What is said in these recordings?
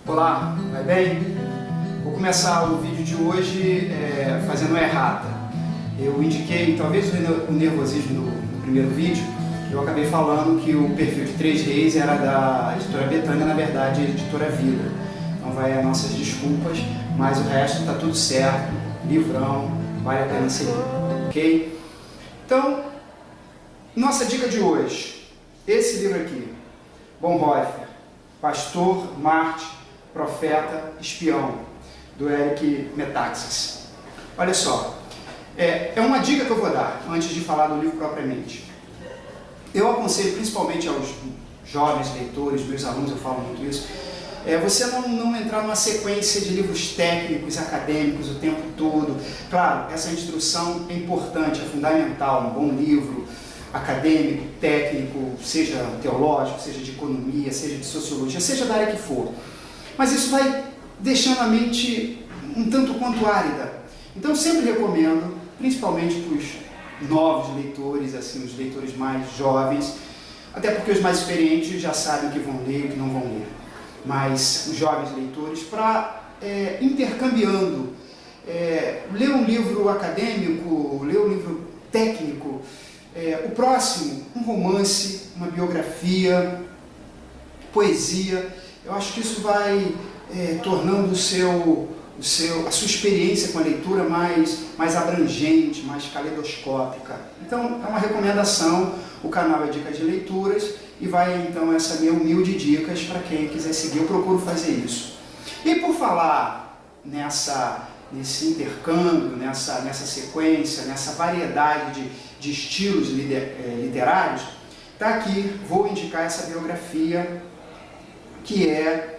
Olá, vai bem? Vou começar o vídeo de hoje fazendo uma errata. Eu indiquei, talvez o nervosismo no primeiro vídeo, eu acabei falando que o perfil de Três Reis era da editora Betânia, na verdade, editora Vida. Então vai as nossas desculpas, mas o resto está tudo certo, livrão, vale a pena seguir, ok? Então, nossa dica de hoje, esse livro aqui, Bonhoeffer, Pastor, Mártir, Profeta, Espião, do Eric Metaxas. Olha só, é uma dica que eu vou dar antes de falar do livro propriamente. Eu aconselho principalmente aos jovens leitores, meus alunos, eu falo muito isso, você não entrar numa sequência de livros técnicos, acadêmicos o tempo todo. Claro, essa instrução é importante, é fundamental, um bom livro acadêmico, técnico, seja teológico, seja de economia, seja de sociologia, seja da área que for. Mas isso vai deixando a mente um tanto quanto árida. Então eu sempre recomendo, principalmente para os novos leitores, assim, os leitores mais jovens, até porque os mais experientes já sabem o que vão ler e o que não vão ler. Mas os jovens leitores, para intercambiando, ler um livro acadêmico, ler um livro técnico, o próximo, um romance, uma biografia, poesia. Eu acho que isso vai tornando a sua experiência com a leitura mais abrangente, mais caleidoscópica. Então, é uma recomendação, o canal é Dicas de Leituras, e vai então essa minha humilde dicas para quem quiser seguir, eu procuro fazer isso. E por falar nesse intercâmbio, nessa sequência, nessa variedade de estilos literários, tá aqui, vou indicar essa biografia, que é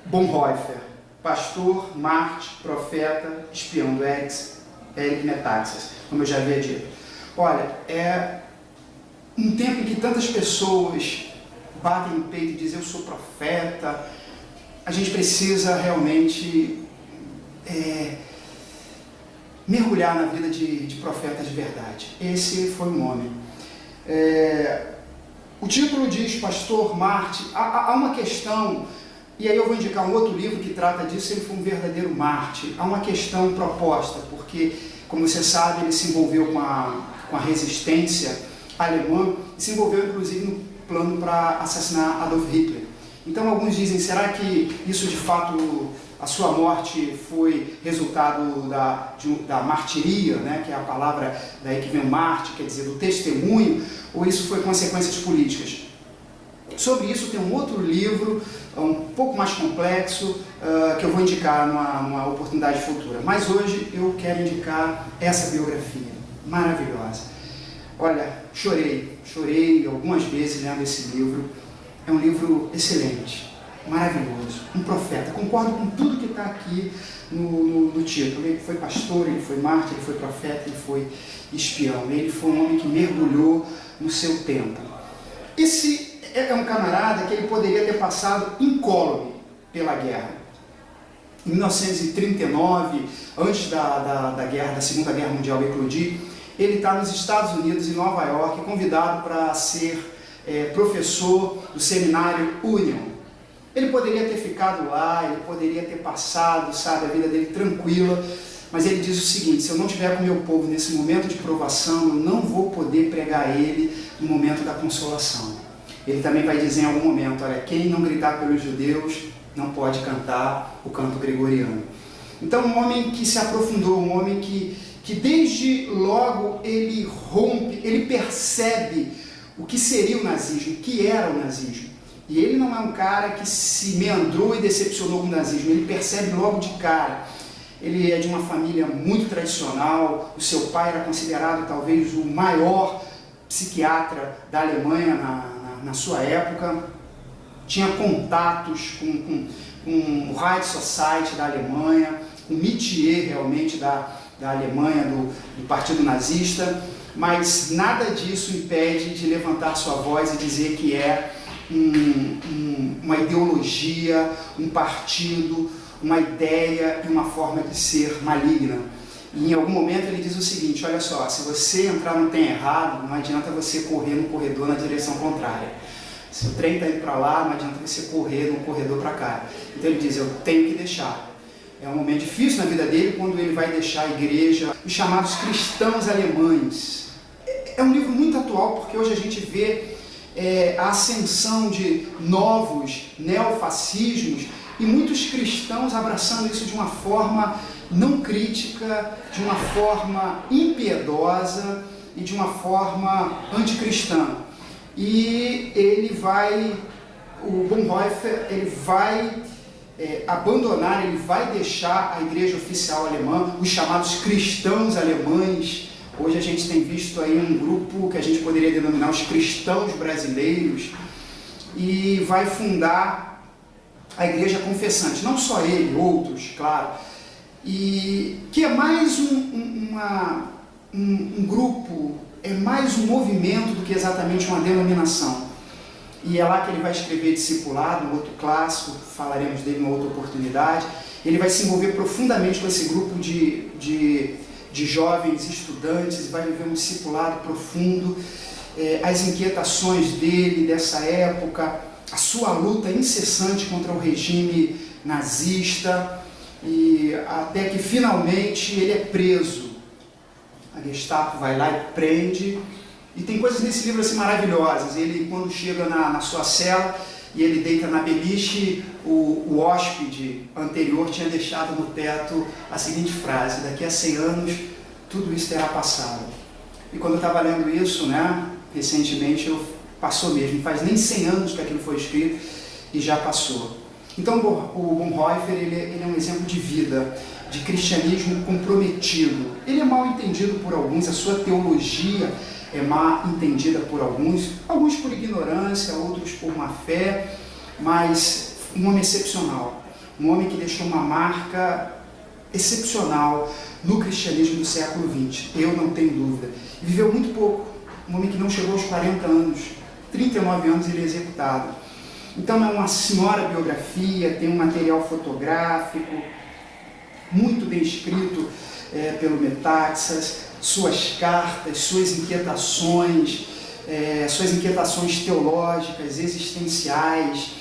Bonhoeffer, Pastor, Mártir, Profeta, Espião, do Eric Metaxas, como eu já havia dito. Olha, é um tempo em que tantas pessoas batem no peito e dizem eu sou profeta. A gente precisa realmente mergulhar na vida de profetas de verdade. Esse foi o nome. O título diz Pastor, Mártir. Há uma questão, e aí eu vou indicar um outro livro que trata disso. Ele foi um verdadeiro mártir. Há uma questão proposta, porque, como você sabe, ele se envolveu com a resistência alemã e se envolveu inclusive no plano para assassinar Adolf Hitler. Então alguns dizem, será que isso de fato, a sua morte foi resultado da martiria, né, que é a palavra daí que vem o mártir, quer dizer, do testemunho, ou isso foi consequências políticas? Sobre isso tem um outro livro, um pouco mais complexo, que eu vou indicar numa oportunidade futura. Mas hoje eu quero indicar essa biografia maravilhosa. Olha, chorei algumas vezes lendo esse livro. É um livro excelente, maravilhoso, um profeta. Concordo com tudo que está aqui no título. Ele foi pastor, ele foi mártir, ele foi profeta, ele foi espião. Ele foi um homem que mergulhou no seu tempo. Esse é um camarada que ele poderia ter passado incólume pela guerra. Em 1939, antes da Segunda Guerra Mundial eclodir, ele está nos Estados Unidos, em Nova York, convidado para ser professor do seminário Union. Ele poderia ter ficado lá, ele poderia ter passado, sabe, a vida dele tranquila, mas ele diz o seguinte: se eu não estiver com o meu povo nesse momento de provação, eu não vou poder pregar ele no momento da consolação. Ele também vai dizer em algum momento, olha, quem não gritar pelos judeus não pode cantar o canto gregoriano. Então, um homem que se aprofundou, um homem que desde logo ele rompe, ele percebe o que seria o nazismo, o que era o nazismo. E ele não é um cara que se meandrou e decepcionou com o nazismo, ele percebe logo de cara. Ele é de uma família muito tradicional, o seu pai era considerado talvez o maior psiquiatra da Alemanha na sua época, tinha contatos com o High Society da Alemanha, com o métier realmente da Alemanha, do Partido Nazista, mas nada disso impede de levantar sua voz e dizer que é uma ideologia, um partido, uma ideia e uma forma de ser maligna. E em algum momento ele diz o seguinte: olha só, se você entrar no trem errado, não adianta você correr no corredor na direção contrária. Se o trem está indo para lá, não adianta você correr num corredor para cá. Então ele diz, eu tenho que deixar. É um momento difícil na vida dele quando ele vai deixar a igreja, os chamados cristãos alemães. É um livro muito atual porque hoje a gente vê a ascensão de novos neofascismos e muitos cristãos abraçando isso de uma forma não crítica, de uma forma impiedosa e de uma forma anticristã. E o Bonhoeffer, ele vai abandonar, ele vai deixar a igreja oficial alemã, os chamados cristãos alemães. Hoje a gente tem visto aí um grupo que a gente poderia denominar os cristãos brasileiros, e vai fundar a igreja confessante, não só ele, outros, claro, e que é mais um grupo, é mais um movimento do que exatamente uma denominação. E é lá que ele vai escrever Discipulado, um outro clássico, falaremos dele em uma outra oportunidade. Ele vai se envolver profundamente com esse grupo de jovens estudantes, vai viver um discipulado profundo, as inquietações dele dessa época, a sua luta incessante contra o regime nazista, e até que finalmente ele é preso. A Gestapo vai lá e prende, e tem coisas nesse livro assim maravilhosas. Ele, quando chega na sua cela e ele deita na beliche, o hóspede anterior tinha deixado no teto a seguinte frase: daqui a 100 anos tudo isso terá passado. E quando eu estava lendo isso, recentemente, passou mesmo, faz nem 100 anos que aquilo foi escrito e já passou. Então o Bonhoeffer, ele é um exemplo de vida, de cristianismo comprometido. Ele é mal entendido por alguns, a sua teologia é mal entendida por alguns por ignorância, outros por má fé, mas um homem excepcional, um homem que deixou uma marca excepcional no cristianismo do século XX, eu não tenho dúvida. Viveu muito pouco, um homem que não chegou aos 40 anos, 39 anos ele é executado. Então é uma senhora biografia, tem um material fotográfico, muito bem escrito pelo Metaxas, suas cartas, suas inquietações teológicas, existenciais,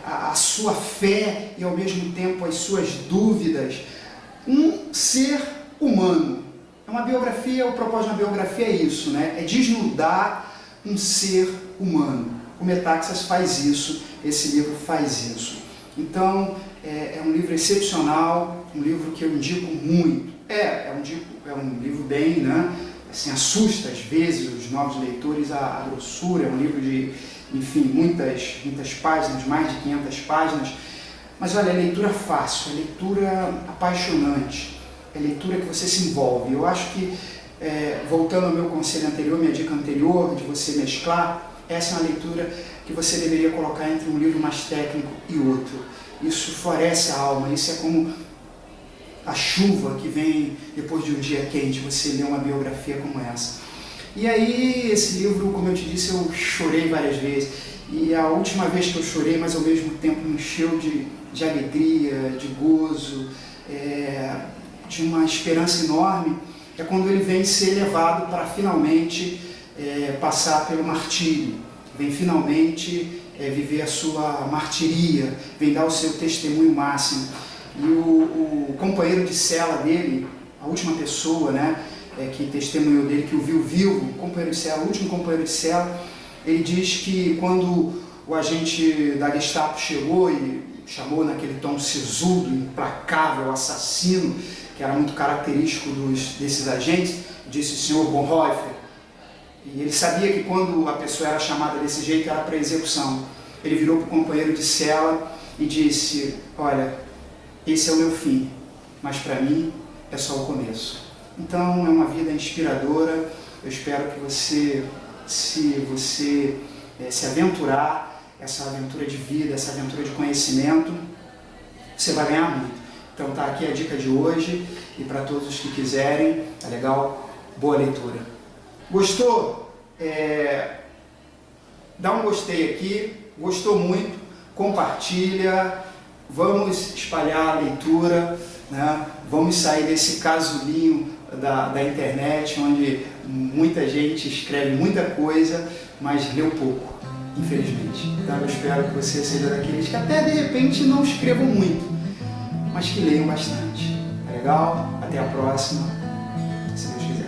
a sua fé e ao mesmo tempo as suas dúvidas. Um ser humano. É uma biografia, o propósito da biografia é isso, é desnudar um ser humano. O Metaxas faz isso, esse livro faz isso. Então, é um livro excepcional, um livro que eu indico muito. É um livro bem, assim, assusta às vezes os novos leitores a grossura, é um livro de, enfim, muitas páginas, mais de 500 páginas, mas olha, é leitura fácil, é leitura apaixonante, é leitura que você se envolve. Eu acho que, voltando ao meu conselho anterior, minha dica anterior, de você mesclar, essa é uma leitura que você deveria colocar entre um livro mais técnico e outro. Isso floresce a alma, isso é como a chuva que vem depois de um dia quente, você lê uma biografia como essa. E aí, esse livro, como eu te disse, eu chorei várias vezes. E a última vez que eu chorei, mas ao mesmo tempo me encheu de alegria, de gozo, de uma esperança enorme, é quando ele vem ser levado para finalmente passar pelo martírio, vem finalmente viver a sua martiria, vem dar o seu testemunho máximo. E o companheiro de cela dele, a última pessoa que testemunhou dele, que o viu vivo, companheiro de cela, o último companheiro de cela, ele diz que quando o agente da Gestapo chegou e chamou naquele tom sisudo, implacável, assassino, que era muito característico desses agentes, disse o senhor Bonhoeffer. E ele sabia que quando a pessoa era chamada desse jeito era para execução. Ele virou para o companheiro de cela e disse: olha, esse é o meu fim, mas para mim é só o começo. Então é uma vida inspiradora. Eu espero que você, se aventurar, essa aventura de vida, essa aventura de conhecimento, você vai ganhar muito. Então tá aqui a dica de hoje, e para todos os que quiserem, tá legal? Boa leitura. Gostou? Dá um gostei aqui, gostou muito, compartilha, vamos espalhar a leitura, vamos sair desse casulinho da internet, onde muita gente escreve muita coisa, mas leu pouco. infelizmente. Então eu espero que você seja daqueles que até de repente não escrevam muito, mas que leiam bastante. Tá legal? Até a próxima, se Deus quiser.